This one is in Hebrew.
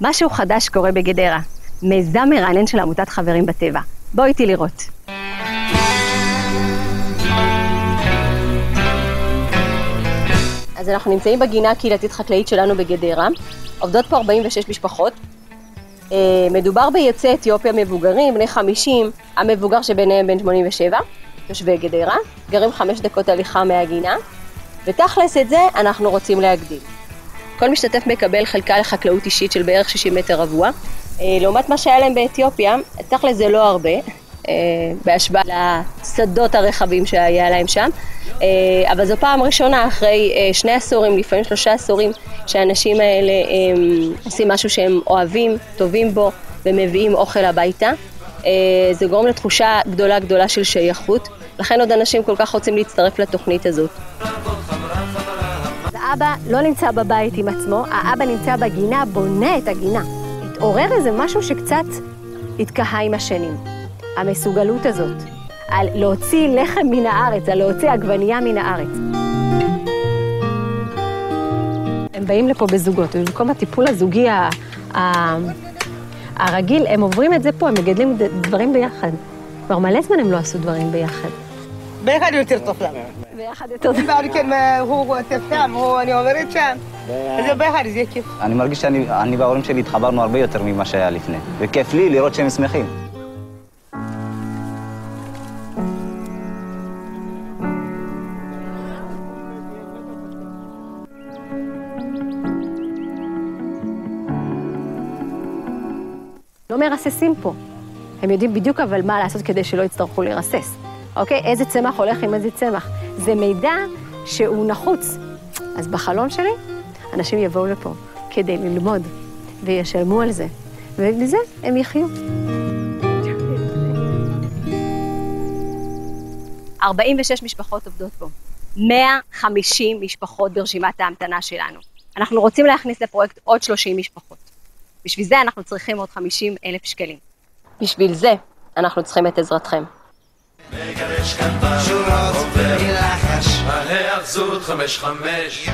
משהו חדש קורה בגדרה, מיזם מרענן של עמותת חברים בטבע. בואו איתי לראות. אז אנחנו נמצאים בגינה הקהילתית חקלאית שלנו בגדרה. עובדות פה 46 משפחות. מדובר ביוצאי אתיופיה מבוגרים, בני 50, המבוגר שביניהם בן 87, תושבי גדרה, גרים 5 דקות הליכה מהגינה, ותכלס את זה אנחנו רוצים להגדיל. כל משתתף מקבל חלקה לחקלאות אישית של בערך 60 מטר רבוע, לעומת מה שהיה להם באתיופיה, תכלס זה לא הרבה, בהשוואה לשדות הרחבים שהיה להם שם, אבל זו פעם ראשונה אחרי 2 עשורים, לפעמים 3 עשורים, שהאנשים האלה עושים משהו שהם אוהבים, טובים בו ומביאים אוכל הביתה. זה גורם לתחושה גדולה של שייכות, לכן עוד אנשים כל כך רוצים להצטרף לתוכנית הזאת. האבא לא נמצא בבית עם עצמו, האבא נמצא בגינה, בונה את הגינה. התעורר איזה משהו שקצת התקהה עם השנים. המסוגלות הזאת, על להוציא לחם מן הארץ, על להוציא עגבנייה מן הארץ. הם באים לפה בזוגות, ובמקום הטיפול הזוגי הרגיל, הם עוברים את זה פה, הם מגדלים דברים ביחד. כבר מלא זמן הם לא עשו דברים ביחד. ביחד יותר טוב להם. ביחד יותר טוב. הוא תפתם, אני אומרת שם. זה ביחד, זה כיף. אני מרגיש שאני וההורים שלי התחברנו הרבה יותר ממה שהיה לפני. וכיף לי לראות שהם שמחים. לא מרססים פה. הם יודעים בדיוק אבל מה לעשות כדי שלא יצטרכו לרסס. אוקיי? איזה צמח הולך עם איזה צמח. זה מידע שהוא נחוץ. אז בחלום שלי, אנשים יבואו לפה כדי ללמוד וישלמו על זה. ובזה הם יחיו. 46 משפחות עובדות פה. 150 משפחות ברשימת ההמתנה שלנו. אנחנו רוצים להכניס לפרויקט עוד 30 משפחות. בשביל זה אנחנו צריכים עוד 50,000 שקלים. בשביל זה אנחנו צריכים את עזרתכם. מגרש כאן בשורות ובלחש, ההאחזות 5-5